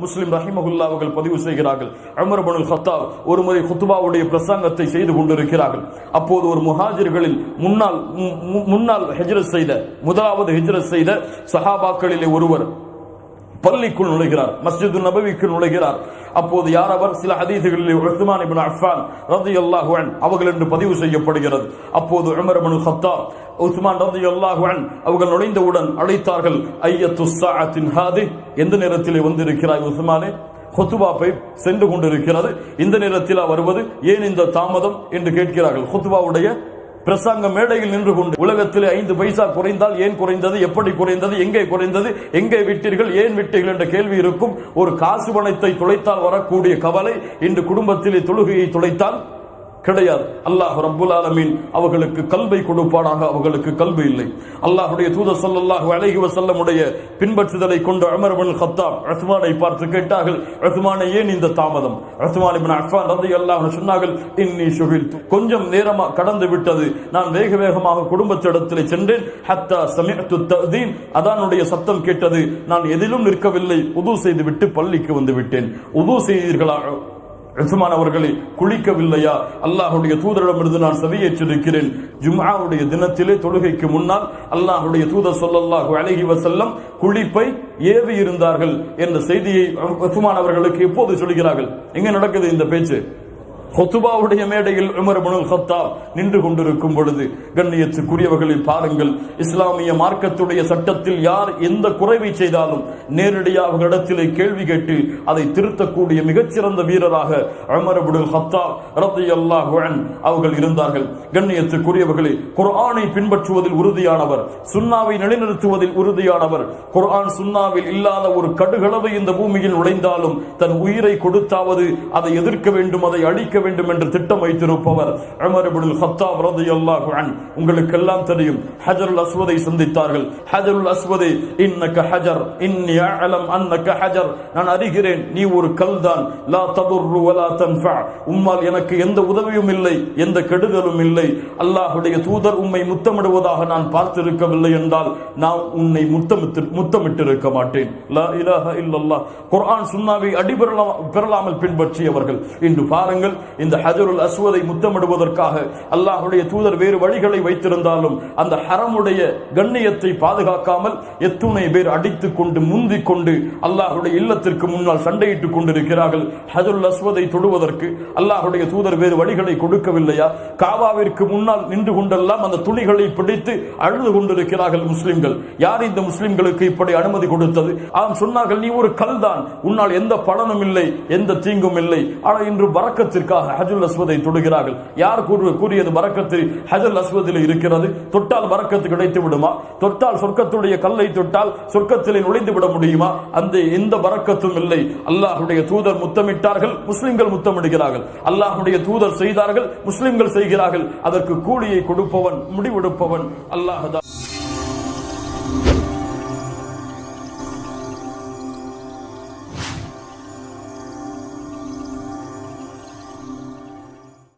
முஸ்லிம் ரஹிமஹுல்லாஹ் அவர்கள் பதிவு செய்கிறார்கள். உமர் இப்னுல் கத்தாப் ஒரு முறை குத்பாவுடைய பிரசங்கத்தை செய்து கொண்டிருக்கிறார்கள். அப்போது ஒரு முஹாஜிர்களில் முன்னால் ஹிஜ்ரத் செய்த முதலாவது ஹிஜ்ரத் செய்த சஹாபாக்களிலே ஒருவர் பள்ளிக்குள் நுழைகிறார், மஸ்ஜிது நபவிக்கு நுழைகிறார். அப்போது யார் அவர்? சில ஹதீசுகளில் உஸ்மான் இப்னு அஃபான் ரலியல்லாஹு அன்ஹு அவர்கள் என்று பதிவு செய்யப்படுகிறது. அப்போது உமர் இப்னுல் கத்தாப் உஸ்மான் ரலியல்லாஹு அன்ஹு அவர்கள் நுழைந்தவுடன் அழைத்தார்கள், ஐயத்து ஸாஅத்தின் ஹாதி, எந்த நேரத்திலே வந்திருக்கிறாய் உஸ்மானே? குத்பா சென்று கொண்டிருக்கிறது, இந்த நேரத்தில் வருவது ஏன் இந்த தாமதம் என்று கேட்கிறார்கள். குத்பாவுடைய பிரசங்க மேடையில் நின்று கொண்டு உலகத்திலே 5 பைசா குறைந்தால் ஏன் குறைந்தது, எப்படி குறைந்தது, எங்கே குறைந்தது, எங்கே விட்டீர்கள், ஏன் விட்டீர்கள் என்ற கேள்வி இருக்கும். ஒரு காசு பணத்தை துளைத்தால் வரக்கூடிய கவலை இன்று குடும்பத்திலே தொழுகையை துளைத்தால் கிடையாது. அல்லாஹ் ரப்புல் ஆலமீன் அவர்களுக்கு கல்வை கொடுப்பானாக. அவர்களுக்கு கல்வி இல்லை. அல்லாஹ்வுடைய தூதர் ஸல்லல்லாஹு அலைஹி வஸல்லம் உடைய பின்பற்றுதலை கொண்டு உமர் இப்னுல் கத்தாப் உஸ்மானை பார்த்து கேட்டார்கள், உஸ்மானே ஏன் இந்த தாமதம்? உஸ்மான் இப்னு அஃபான் ரலியல்லாஹு அன்ஹு சொன்னார்கள், இன்னி ஷுகில்து, கொஞ்சம் நேரமா கடந்து விட்டது, நான் வேக வேகமாக குடும்பத்திடத்திலே சென்றேன். ஹத்தா சமிஅத்து தஅதீன், அதானுடைய சத்தம் கேட்டது, நான் எதிலும் நிற்கவில்லை, உது செய்து விட்டு பள்ளிக்கு வந்து விட்டேன். உது செய்தீர்களா உஸ்மான் அவர்களே, குளிக்கவில்லையா? அல்லாஹ்வுடைய தூதரிடமிருந்து நான் செவியேற்றிருக்கிறேன். ஜும்ஆவுடைய தினத்திலே தொழுகைக்கு முன்னால் அல்லாஹ்வுடைய தூதர் ஸல்லல்லாஹு அலைஹி வஸல்லம் குளிப்பை ஏவி இருந்தார்கள் என்ற செய்தியை உஸ்மான் அவர்களுக்கு எப்போது சொல்கிறார்கள்? எங்க நடக்குது இந்த பேச்சு? குத்பாவுடைய மேடையில் உமர் இப்னுல் கத்தாப் நின்று கொண்டிருக்கும் பொழுது. கண்ணியத்துக்குரியவர்களை பாருங்கள், இஸ்லாமிய மார்க்கத்துடைய சட்டத்தில் யார் எந்த குறைவை செய்தாலும் நேரடியாக இடத்திலே கேள்வி கேட்டு அதை திருத்தக்கூடிய மிகச்சிறந்த வீரராக உமர் இப்னுல் கத்தாப் ரலியல்லாஹு அன்ஹு அவர்கள் இருந்தார்கள். கண்ணியத்துக்குரியவர்களே, குர்ஆனை பின்பற்றுவதில் உறுதியானவர், சுன்னாவை நிலைநிறுத்துவதில் உறுதியானவர். குர்ஆன் சுன்னாவில் இல்லாத ஒரு கடுகளவு இந்த பூமியில் நுழைந்தாலும் தன் உயிரை கொடுத்தாவது அதை எதிர்க்க வேண்டும், அதை அழிக்க வேண்டும் என்று திட்டம் வைத்திருப்பவர் உமர் இப்னுல் கத்தாப் ரலியல்லாஹு அன்ஹு. உங்களுக்கு எல்லாம் தெரியும், ஹஜருல் அஸ்வதை சந்தித்தார்கள். ஹஜருல் அஸ்வதே, இன்னக ஹஜர் இன்னி அஅலம் அன்னக ஹஜர், நான் அறிகிறேன் நீ ஒரு கல்தான், லா ததுர்ரு வலா தன்ஃபா, உம்மால் எனக்கு எந்த உதவியும் இல்லை, எந்த கெடுதலும் இல்லை. அல்லாஹ்வுடைய தூதர் உம்மை முத்தமிடுவதாக நான் பார்த்திருக்கவில்லை என்றால் நான் உன்னை முத்தமிட்டிருக்க மாட்டேன். லா இலாஹ இல்லல்லாஹ். குர்ஆன் சுன்னாவை அடிபெறலாமல் பின்பற்றியவர்கள். இன்று பாருங்கள், இந்த ஹஜருல் அஸ்வதை முத்தமிடுவதற்காக அல்லாஹ்வுடைய தூதர் வேறு வழிகளை வைத்திருந்தாலும் அந்த ஹரமுடைய கண்ணியத்தை பாதுகாக்காமல் எத்துணை பேர் அடித்துக் கொண்டு முந்திக் கொண்டு அல்லாஹ்வுடைய இல்லத்திற்கு முன்னால் சண்டையிட்டுக் கொண்டிருக்கிறார்கள். ஹஜருல் அஸ்வதை தொடுவதற்கு அல்லாஹ்வுடைய தூதர் வேறு வழிகளை கொடுக்கவில்லையா? காபாவிற்கு முன்னால் நின்று கொண்டெல்லாம் அந்த துணிகளை பிடித்து அழுது கொண்டிருக்கிறார்கள் முஸ்லிம்கள். யார் இந்த முஸ்லிம்களுக்கு இப்படி அனுமதி கொடுத்தது? சொன்னார்கள், நீ ஒரு கல்தான், உன்னால் எந்த பலனும் இல்லை, எந்த தீங்கும் இல்லை. ஆனால் இன்று பரக்கத்திற்காக ஹஜருல் அஸ்வதை தொடுகிறார்கள். யார் கூறியது பரக்கத்து ஹஜருல் அஸ்வதில் இருக்கிறது? தொட்டால் பரக்கத்து கிடைத்து விடுமா? தொட்டால் சொர்க்கத்துடைய கல்லை தொட்டால் சொர்க்கத்திலே நுழைந்து விட முடியுமா? அந்த எந்த பரக்கத்தும் இல்லை. அல்லாஹ்வுடைய தூதர் முத்தமிட்டார்கள், முஸ்லிம்கள் முத்தமிடுகிறார்கள். அல்லாஹ்வுடைய தூதர் செய்தார்கள், முஸ்லிம்கள் செய்கிறார்கள். அதற்கு கூலியை கொடுப்பவன், முடிவெடுப்பவன் அல்லாஹ் தான்.